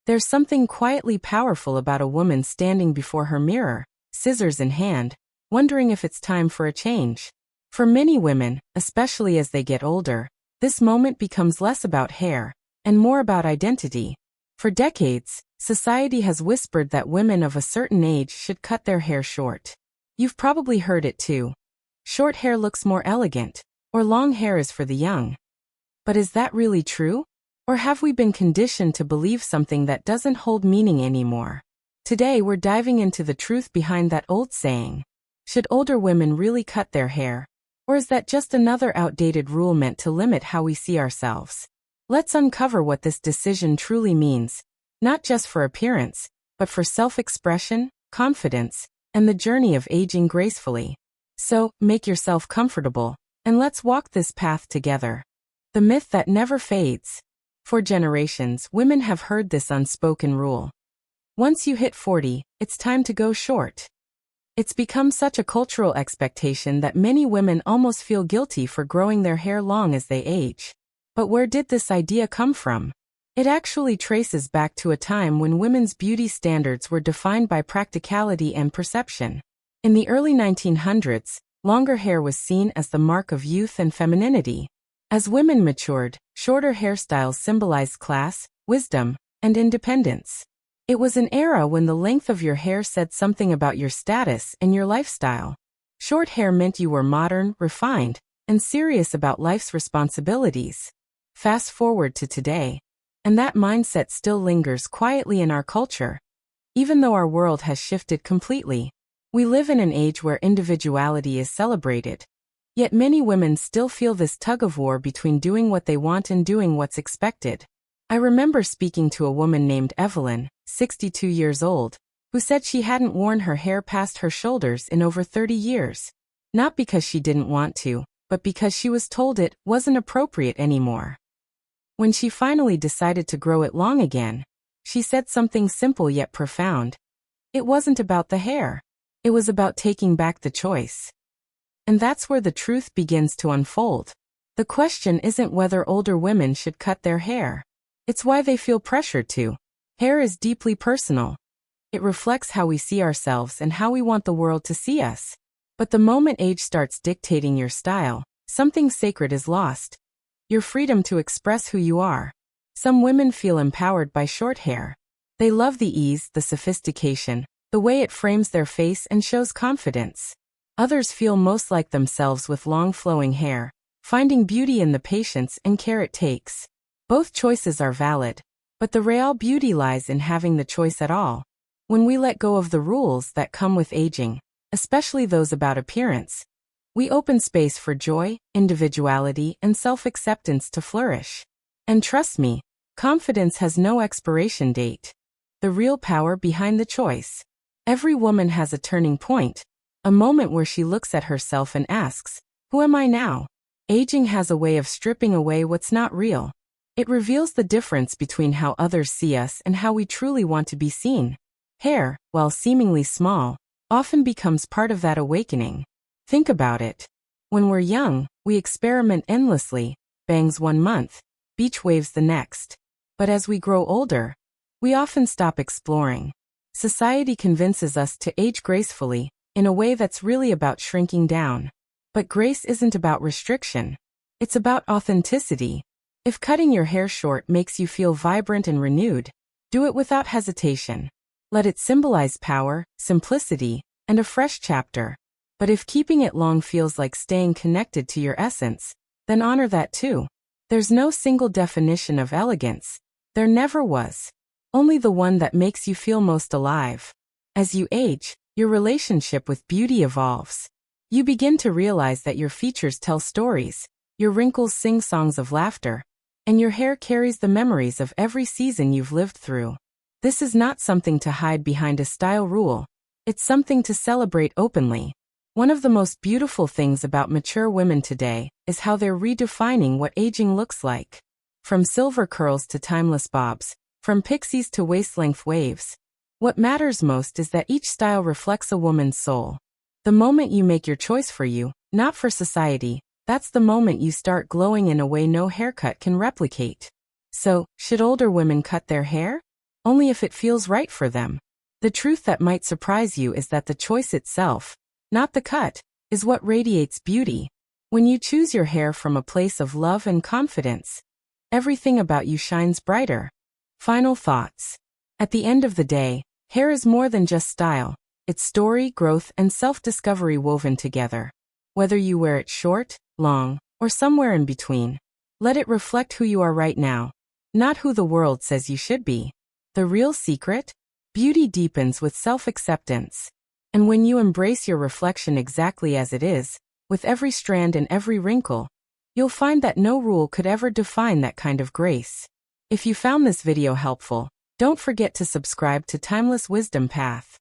There's something quietly powerful about a woman standing before her mirror, scissors in hand, wondering if it's time for a change. For many women, especially as they get older, this moment becomes less about hair and more about identity. For decades, society has whispered that women of a certain age should cut their hair short. You've probably heard it too. Short hair looks more elegant, or long hair is for the young. But is that really true? Or have we been conditioned to believe something that doesn't hold meaning anymore? Today we're diving into the truth behind that old saying. Should older women really cut their hair? Or is that just another outdated rule meant to limit how we see ourselves? Let's uncover what this decision truly means, not just for appearance, but for self-expression, confidence, and the journey of aging gracefully. So, make yourself comfortable, and let's walk this path together. The myth that never fades. For generations, women have heard this unspoken rule. Once you hit 40, it's time to go short. It's become such a cultural expectation that many women almost feel guilty for growing their hair long as they age. But where did this idea come from? It actually traces back to a time when women's beauty standards were defined by practicality and perception. In the early 1900s, longer hair was seen as the mark of youth and femininity. As women matured, shorter hairstyles symbolized class, wisdom, and independence. It was an era when the length of your hair said something about your status and your lifestyle. Short hair meant you were modern, refined, and serious about life's responsibilities. Fast forward to today, and that mindset still lingers quietly in our culture. Even though our world has shifted completely, we live in an age where individuality is celebrated. Yet many women still feel this tug-of-war between doing what they want and doing what's expected. I remember speaking to a woman named Evelyn, 62 years old, who said she hadn't worn her hair past her shoulders in over 30 years. Not because she didn't want to, but because she was told it wasn't appropriate anymore. When she finally decided to grow it long again, she said something simple yet profound. It wasn't about the hair. It was about taking back the choice. And that's where the truth begins to unfold. The question isn't whether older women should cut their hair. It's why they feel pressured to. Hair is deeply personal. It reflects how we see ourselves and how we want the world to see us. But the moment age starts dictating your style, something sacred is lost. Your freedom to express who you are. Some women feel empowered by short hair. They love the ease, the sophistication, the way it frames their face and shows confidence. Others feel most like themselves with long flowing hair, finding beauty in the patience and care it takes. Both choices are valid, but the real beauty lies in having the choice at all. When we let go of the rules that come with aging, especially those about appearance, we open space for joy, individuality, and self-acceptance to flourish. And trust me, confidence has no expiration date. The real power behind the choice. Every woman has a turning point. A moment where she looks at herself and asks, who am I now? Aging has a way of stripping away what's not real. It reveals the difference between how others see us and how we truly want to be seen. Hair, while seemingly small, often becomes part of that awakening. Think about it. When we're young, we experiment endlessly, bangs one month, beach waves the next. But as we grow older, we often stop exploring. Society convinces us to age gracefully, in a way that's really about shrinking down. But grace isn't about restriction. It's about authenticity. If cutting your hair short makes you feel vibrant and renewed, do it without hesitation. Let it symbolize power, simplicity, and a fresh chapter. But if keeping it long feels like staying connected to your essence, then honor that too. There's no single definition of elegance. There never was. Only the one that makes you feel most alive. As you age, your relationship with beauty evolves. You begin to realize that your features tell stories, your wrinkles sing songs of laughter, and your hair carries the memories of every season you've lived through. This is not something to hide behind a style rule. It's something to celebrate openly. One of the most beautiful things about mature women today is how they're redefining what aging looks like. From silver curls to timeless bobs, from pixies to waist-length waves. What matters most is that each style reflects a woman's soul. The moment you make your choice for you, not for society, that's the moment you start glowing in a way no haircut can replicate. So, should older women cut their hair? only if it feels right for them. The truth that might surprise you is that the choice itself, not the cut, is what radiates beauty. When you choose your hair from a place of love and confidence, everything about you shines brighter. Final thoughts. At the end of the day, hair is more than just style. It's story, growth, and self-discovery woven together. Whether you wear it short, long, or somewhere in between, let it reflect who you are right now, not who the world says you should be. The real secret? Beauty deepens with self-acceptance. And when you embrace your reflection exactly as it is, with every strand and every wrinkle, you'll find that no rule could ever define that kind of grace. If you found this video helpful, don't forget to subscribe to Timeless Wisdom Path.